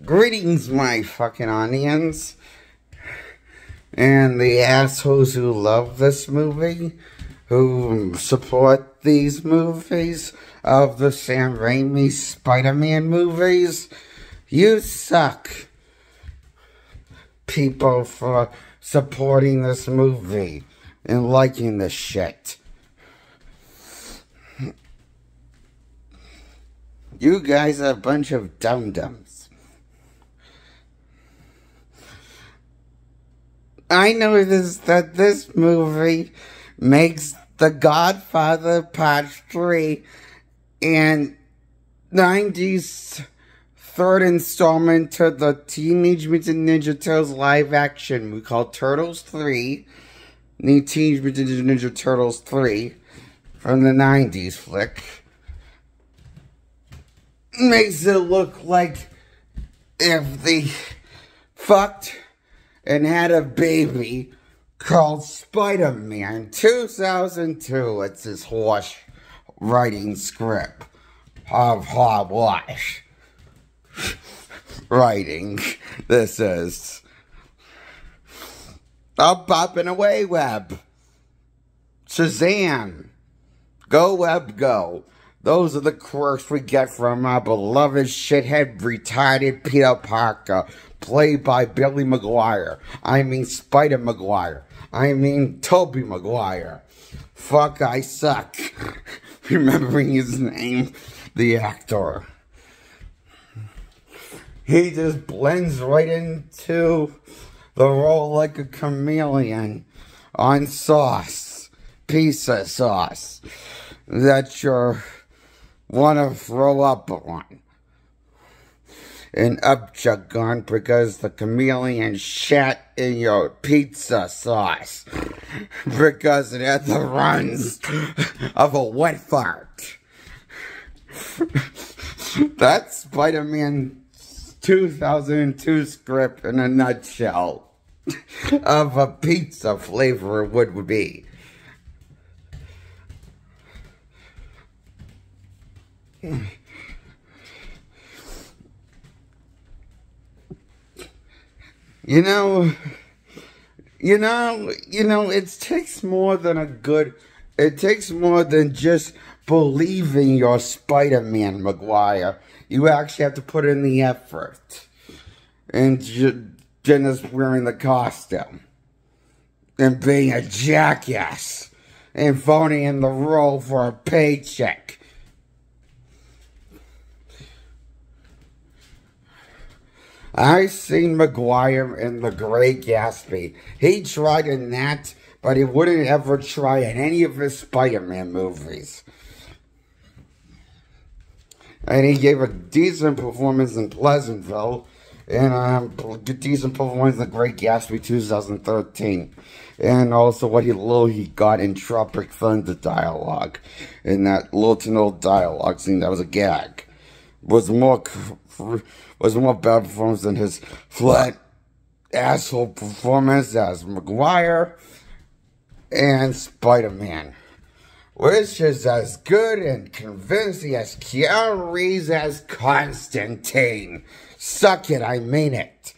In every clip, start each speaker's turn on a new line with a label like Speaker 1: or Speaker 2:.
Speaker 1: Greetings, my fucking onions. And the assholes who love this movie, who support these movies of the Sam Raimi Spider-Man movies. You suck, people, for supporting this movie and liking this shit. You guys are a bunch of dum-dums. I know that this movie makes The Godfather Part 3 and 90s third installment to the Teenage Mutant Ninja Turtles live action movie called Turtles 3. The Teenage Mutant Ninja Turtles 3 from the 90s flick. Makes it look like if they fucked and had a baby called Spider-Man 2002. It's his horse writing script of hogwash writing. This is up, up, and away, web. Shazam. Go, web, go. Those are the quirks we get from our beloved shithead retarded Peter Parker, played by Billy Maguire. I mean Spider Maguire. I mean Tobey Maguire. Fuck, I suck. Remembering his name, the actor. He just blends right into the role like a chameleon on sauce. Pizza sauce. That you're wanna throw up on. And upchuck on because the chameleon shat in your pizza sauce. Because it had the runs of a wet fart. That's Spider-Man 2002 script in a nutshell of a pizza flavor would be. You know, it takes more than just believing you're Spider-Man, Maguire. You actually have to put in the effort. And just wearing the costume. And being a jackass. And phoning in the role for a paycheck. I seen Maguire in The Great Gatsby. He tried in that, but he wouldn't ever try in any of his Spider-Man movies. And he gave a decent performance in Pleasantville, and a decent performance in The Great Gatsby 2013. And also what little he got in Tropic Thunder dialogue. In that little to no dialogue scene that was a gag. Was more bad performance than his flat asshole performance as Maguire and Spider-Man, which is as good and convincing as Keanu Reeves as Constantine. Suck it, I mean it.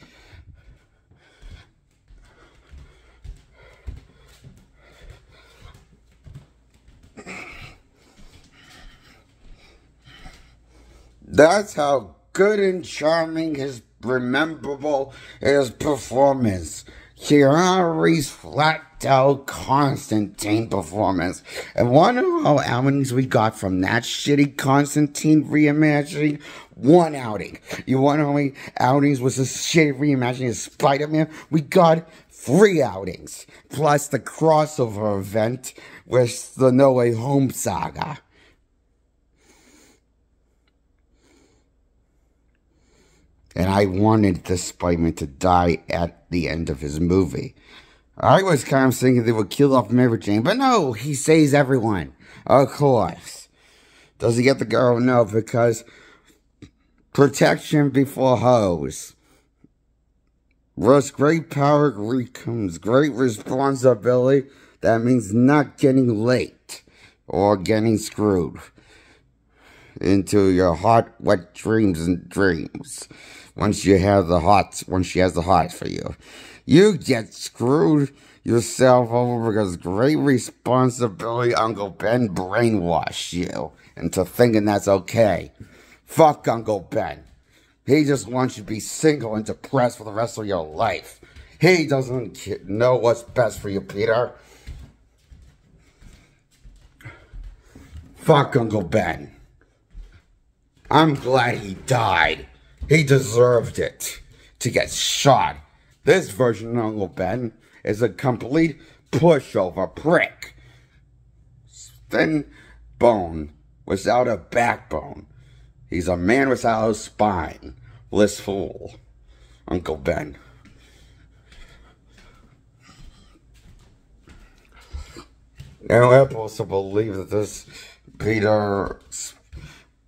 Speaker 1: That's how good and charming his rememberable his performance. Keanu Reeves flat out Constantine performance. And one of how outings we got from that shitty Constantine reimagining? One outing. You want to know how many outings was this shitty reimagining of Spider-Man? We got 3 outings. Plus the crossover event with the No Way Home saga. And I wanted this Spider-Man to die at the end of his movie. I was kind of thinking they would kill off Mary Jane, but no, he saves everyone. Of course. Does he get the girl? No, because protection before hose. With great power comes great responsibility. That means not getting late or getting screwed. into your hot, wet dreams and dreams. Once she has the hots for you, you get screwed yourself over because great responsibility Uncle Ben brainwashed you into thinking that's okay. Fuck Uncle Ben. He just wants you to be single and depressed for the rest of your life. He doesn't know what's best for you, Peter. Fuck Uncle Ben. I'm glad he died. He deserved it to get shot. This version of Uncle Ben is a complete pushover prick. Thin bone without a backbone. He's a man without a spine. List fool. Uncle Ben. Now I'm supposed to believe that this Peter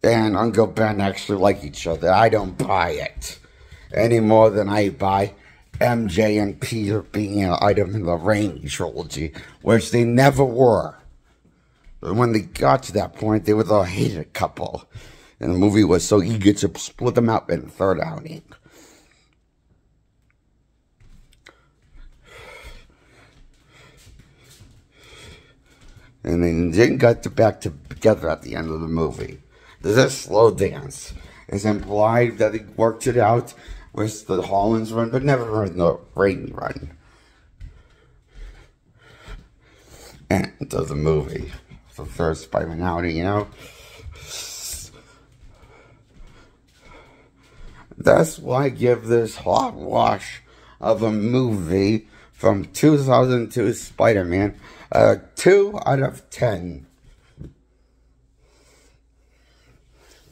Speaker 1: and Uncle Ben actually like each other. I don't buy it. Any more than I buy MJ and Peter being an item in the Raimi trilogy, which they never were. But when they got to that point, they were the hated couple. And the movie was so eager to split them up in the third outing. And they didn't get back together at the end of the movie. There's a slow dance. It's implied that he worked it out with the Hollands run, but never in the Raimi run. And does the movie. The third Spider-Man outing, you know? That's why I give this hogwash of a movie from 2002 Spider-Man a 2 out of 10.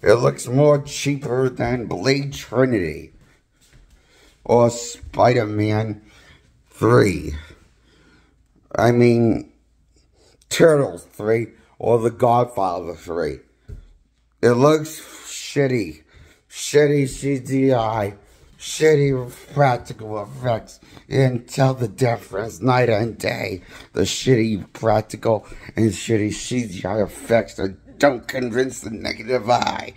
Speaker 1: It looks more cheaper than Blade Trinity or Spider-Man 3. I mean, Turtles 3 or The Godfather 3. It looks shitty. Shitty CGI. Shitty practical effects. You can tell the difference night and day. The shitty practical and shitty CGI effects that don't convince the negative eye.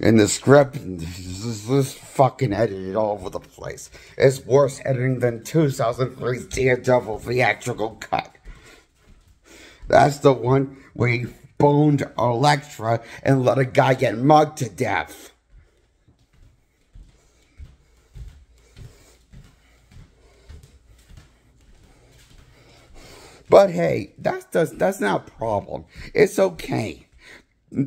Speaker 1: And the script is fucking edited all over the place. It's worse editing than 2003's Daredevil theatrical cut. That's the one where he boned Elektra and let a guy get mugged to death. But hey, that's not a problem. It's okay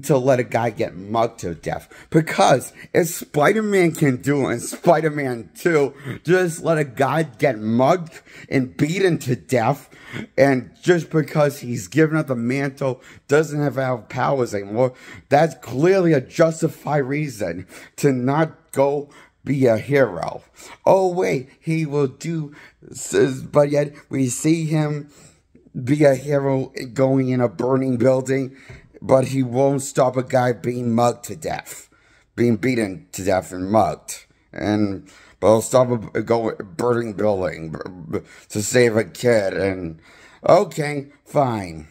Speaker 1: to let a guy get mugged to death. Because if Spider-Man can do it in Spider-Man 2, just let a guy get mugged and beaten to death, and just because he's given up the mantle doesn't have powers anymore, that's clearly a justified reason to not go be a hero. Oh wait, he will do, but yet we see him be a hero going in a burning building, but he won't stop a guy being mugged to death, being beaten to death and mugged. But he'll stop a burning building to save a kid. And okay, fine.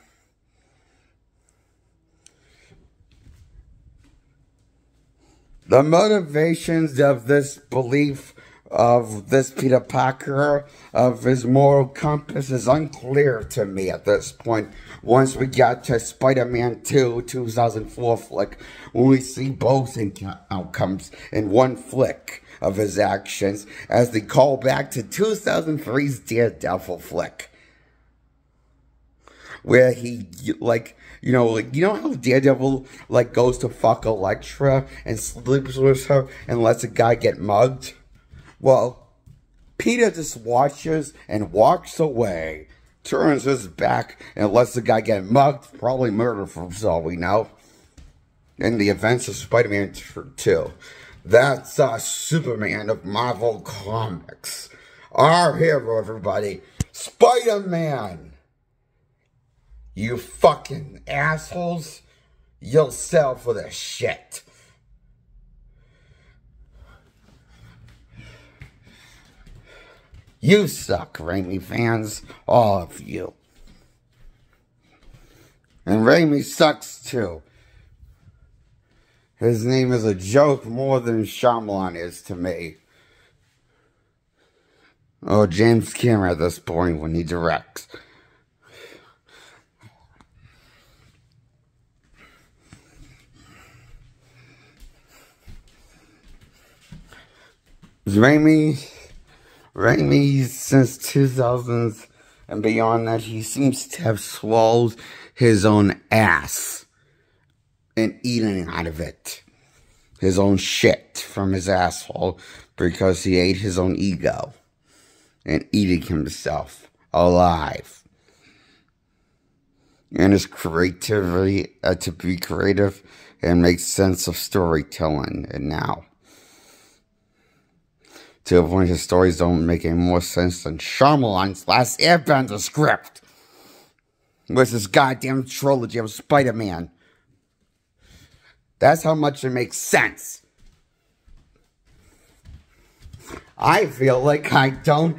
Speaker 1: The motivations of this belief of this Peter Parker, of his moral compass, is unclear to me at this point. Once we got to Spider-Man 2, 2004 flick, when we see both outcomes in one flick of his actions, as they call back to 2003's Daredevil flick, where he, you know how Daredevil, goes to fuck Elektra and sleeps with her and lets a guy get mugged? Well, Peter just watches and walks away, turns his back, and lets the guy get mugged, probably murdered for all we know, in the events of Spider-Man 2. That's Superman of Marvel Comics. Our hero, everybody, Spider-Man. You fucking assholes. You'll sell for this shit. You suck, Raimi fans. All of you. And Raimi sucks too. His name is a joke more than Shyamalan is to me. Or James Cameron at this point when he directs. Raimi, since 2000s and beyond that, he seems to have swallowed his own ass and eating out of it. His own shit from his asshole because he ate his own ego and eating himself alive. And his creativity to be creative and make sense of storytelling and now. To the point his stories don't make any more sense than Shyamalan's Last Airbender script. With his goddamn trilogy of Spider-Man. That's how much it makes sense. I feel like I don't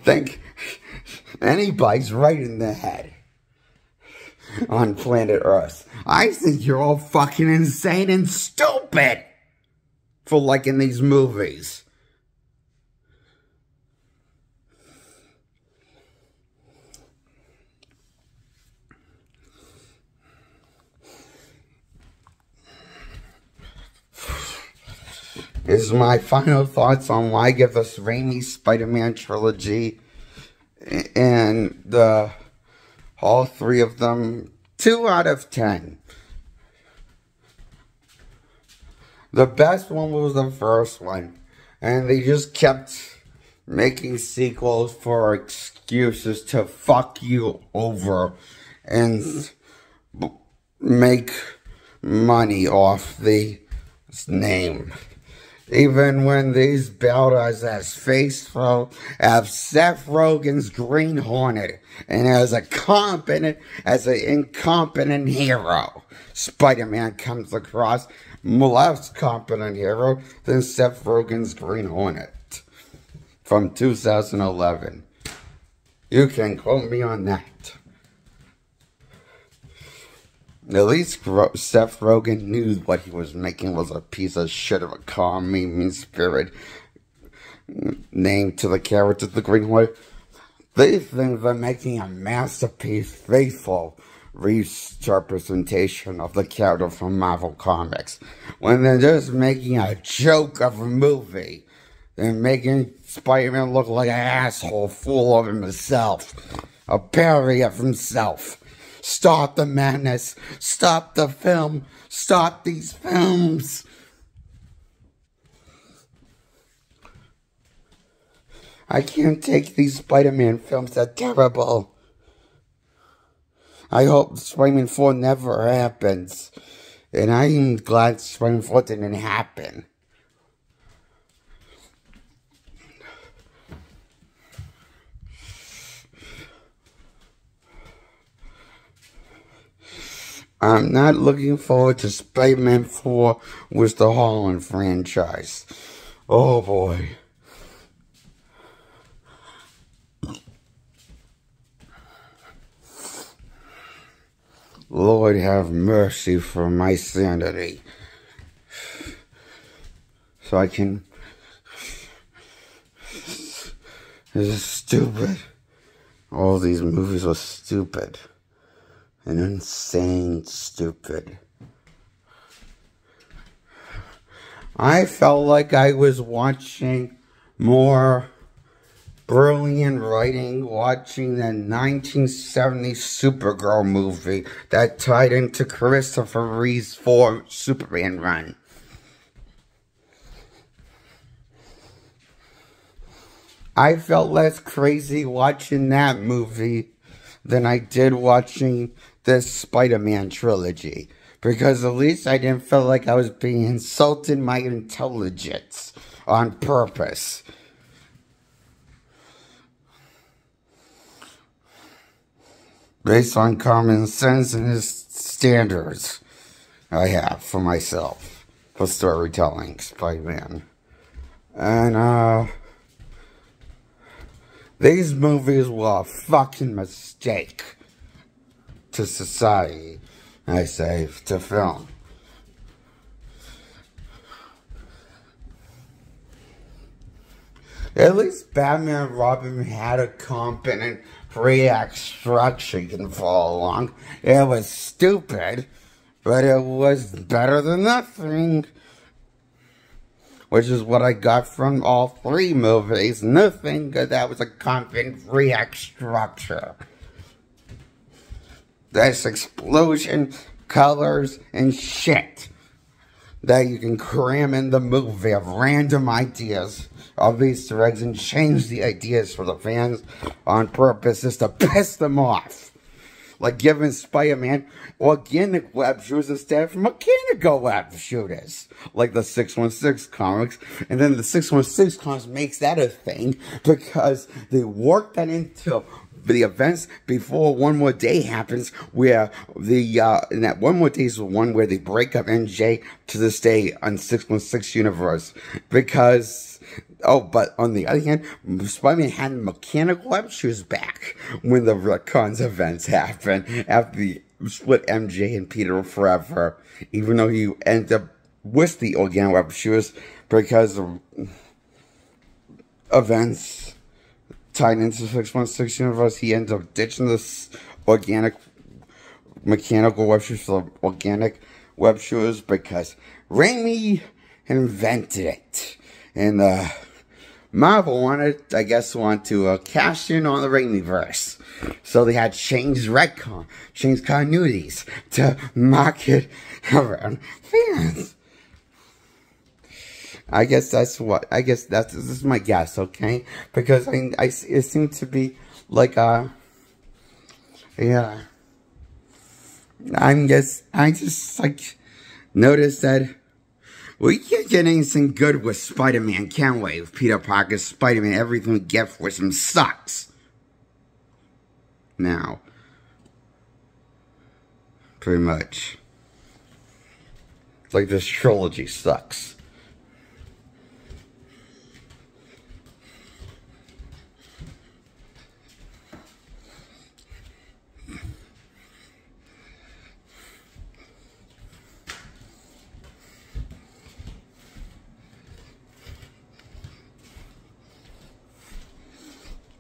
Speaker 1: think anybody's right in the head on planet Earth. I think you're all fucking insane and stupid for liking these movies. This is my final thoughts on why I give this Raimi Spider-Man trilogy and all three of them 2 out of 10. The best one was the first one, and they just kept making sequels for excuses to fuck you over and make money off the name. Even when these builders as faithful as Seth Rogen's Green Hornet and as an incompetent hero, Spider-Man comes across less competent hero than Seth Rogen's Green Hornet from 2011. You can quote me on that. At least Seth Rogen knew what he was making was a piece of shit of a calm, mean spirit name to the character, the Green Hornet. They think they're making a masterpiece, faithful representation of the character from Marvel Comics, when they're just making a joke of a movie. They're making Spider-Man look like an asshole full of himself, a parody of himself. Stop the madness. Stop the film. Stop these films. I can't take these Spider-Man films. They're terrible. I hope Spider-Man 4 never happens. And I'm glad Spider-Man 4 didn't happen. I'm not looking forward to Spider-Man 4 with the Holland franchise. Oh boy. Lord have mercy for my sanity. So I can... This is stupid. All these movies were stupid. And insane stupid. I felt like I was watching more brilliant writing, watching the 1970s Supergirl movie that tied into Christopher Reeve's Superman run. I felt less crazy watching that movie than I did watching this Spider-Man trilogy. Because at least I didn't feel like I was being insulted my intelligence on purpose. Based on common sense and his standards I have for myself for storytelling, Spider-Man. And, these movies were a fucking mistake. to society, I say, to film. At least Batman and Robin had a competent three-act structure you can follow along. It was stupid, but it was better than nothing. Which is what I got from all three movies. Nothing, because that was a competent three-act structure. This explosion, colors, and shit that you can cram in the movie of random ideas of Easter eggs and change the ideas for the fans on purpose just to piss them off. Like giving Spider-Man organic web shooters instead of mechanical web shooters. Like the 616 comics. And then the 616 comics makes that a thing because they work that into the events before One More Day happens, where and that One More Day is the one where they break up MJ to this day on 616 universe. Because, but on the other hand, Spider-Man had mechanical web shooters back when the retcons events happened after the split MJ and Peter forever, even though he ended up with the organic web shooters because of events tied into 616 universe. He ended up ditching this mechanical web shooters for the organic web shooters because Raimi invented it. And Marvel wanted to cash in on the Raimiverse. So they had changed continuities to market around fans. This is my guess, okay? Because it seemed to be like I just noticed that we can't get anything good with Spider-Man, can we? With Peter Parker's Spider-Man, everything we get for him sucks. Now, pretty much. It's like this trilogy sucks.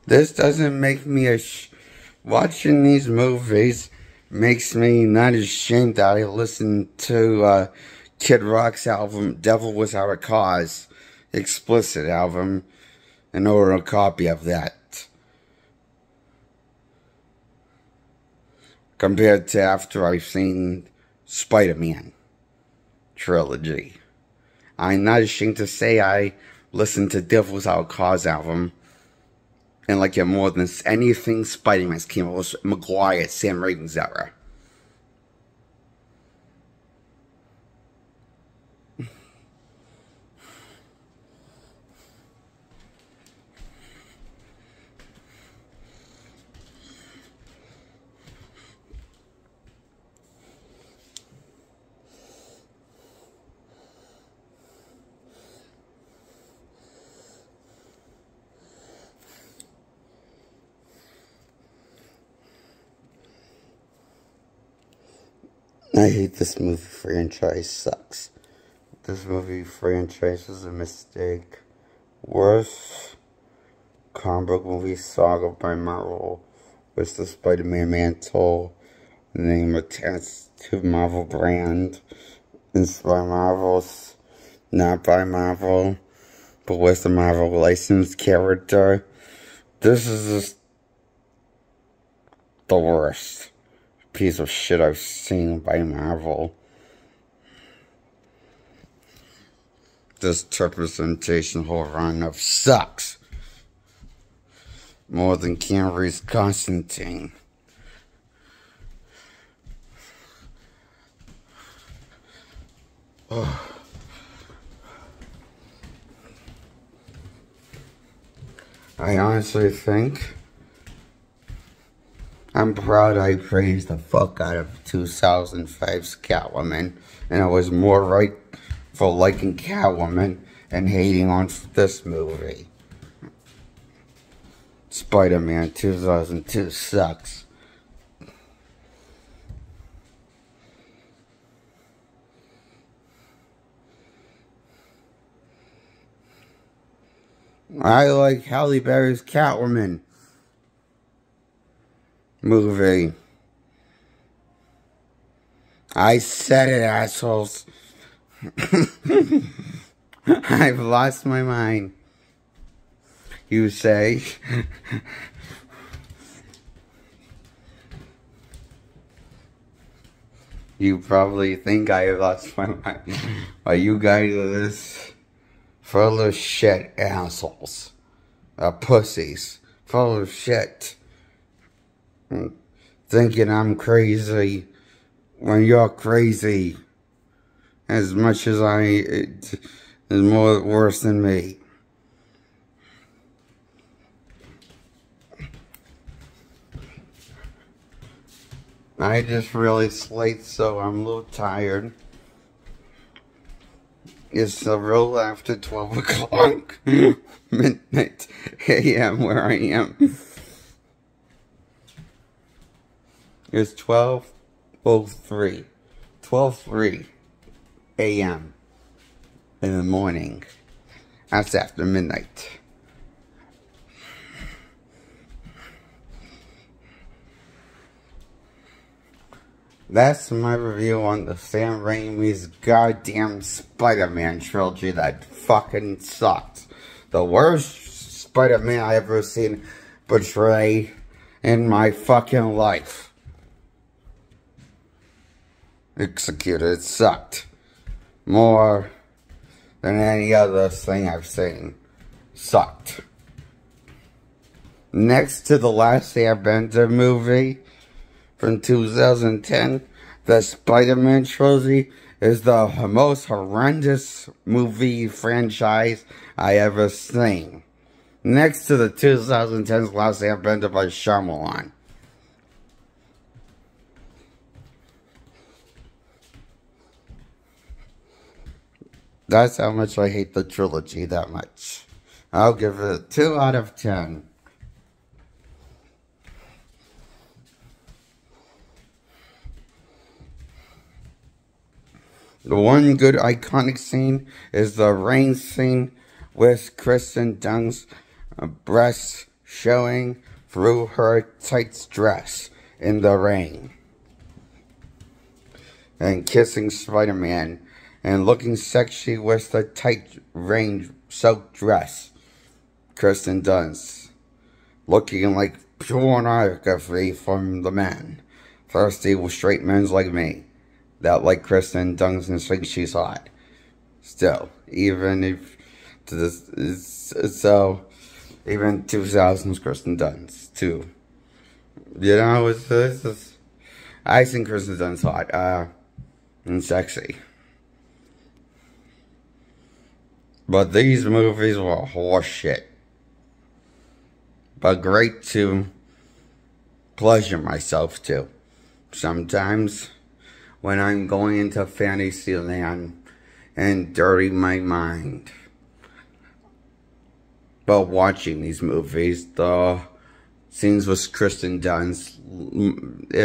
Speaker 1: This doesn't make me watching these movies makes me not ashamed that I listened to Kid Rock's album Devil Without a Cause, explicit album, and order a copy of that. Compared to after I've seen Spider-Man trilogy. I'm not ashamed to say I listened to Devil Without a Cause album and like it more than anything Spider-Man's came out with Maguire, Sam Raimi's era. I hate this movie franchise, sucks. This movie franchise is a mistake. Worst comic book movie saga by Marvel was the Spider-Man mantle. Name attached to Marvel brand. It's by Marvel's, not by Marvel, but with the Marvel licensed character. This is just the worst piece of shit I've seen by Marvel. This representation whole run of sucks. More than Keanu Reeves' Constantine. Oh. I honestly think I'm proud I praised the fuck out of 2005's Catwoman, and I was more right for liking Catwoman and hating on this movie. Spider-Man 2002 sucks. I like Halle Berry's Catwoman movie. I said it, assholes. I've lost my mind. You say. You probably think I have lost my mind. But you guys are this full of shit assholes. Pussies. Full of shit. Thinking I'm crazy when you're crazy. As much as it is more worse than me. I just really slept, so I'm a little tired. It's a little after 12 o'clock, midnight a.m. where I am. It's 12:03, 12:03 a.m. in the morning. That's after midnight. That's my review on the Sam Raimi's goddamn Spider-Man trilogy that fucking sucked. The worst Spider-Man I ever seen portray in my fucking life. Executed, it sucked. More than any other thing I've seen. Sucked. Next to the last Airbender movie from 2010, the Spider-Man trilogy is the most horrendous movie franchise I ever seen. Next to the 2010's Last Airbender by Shyamalan. That's how much I hate the trilogy, that much. I'll give it a 2 out of 10. The one good iconic scene is the rain scene with Kristen Dunst's breasts showing through her tight dress in the rain. And kissing Spider-Man and looking sexy with the tight rain-soaked dress. Kristen Dunst looking like pure pornography from the man. Thirsty with straight men like me that like Kristen Dunst and think she's hot. Still, even if even 2000's Kristen Dunst too. You know, I think Kristen Dunst hot and sexy. But these movies were horseshit. But great to pleasure myself to. Sometimes when I'm going into fantasy land and dirty my mind. But watching these movies, the scenes with Kristen Dunst,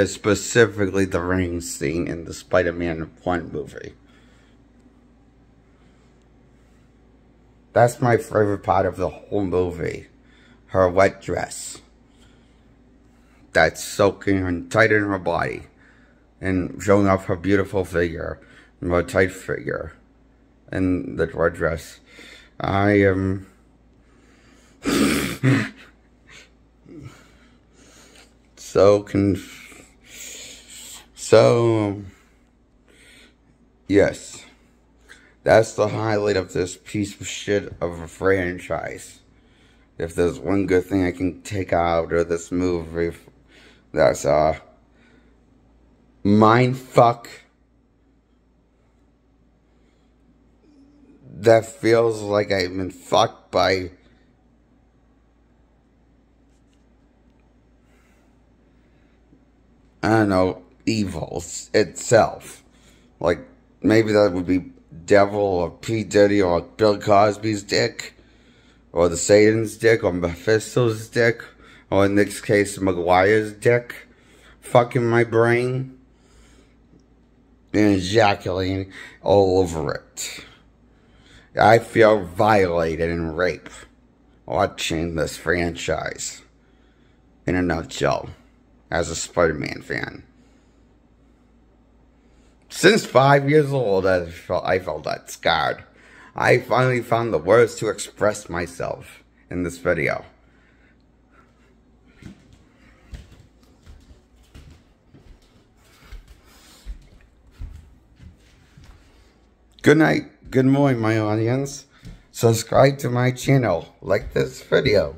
Speaker 1: specifically the rain scene in the Spider-Man 1 movie. That's my favorite part of the whole movie. Her wet dress. That's soaking and tight in her body. And showing off her beautiful figure. And her tight figure. And the red dress. I am... yes. That's the highlight of this piece of shit of a franchise. If there's one good thing I can take out of this movie, that's mindfuck that feels like I've been fucked by I don't know, evil itself. Like, maybe that would be Devil or P. Diddy or Bill Cosby's dick, or the Satan's dick, or Mephisto's dick, or in this case, Maguire's dick, fucking my brain, and ejaculating all over it. I feel violated and raped watching this franchise in a nutshell as a Spider-Man fan. Since 5 years old, I felt that scarred. I finally found the words to express myself in this video. Good night, good morning, my audience. Subscribe to my channel, like this video.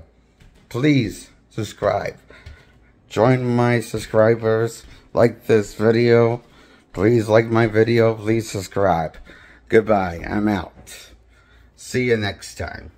Speaker 1: Please subscribe. Join my subscribers, like this video. Please like my video, please subscribe. Goodbye, I'm out. See you next time.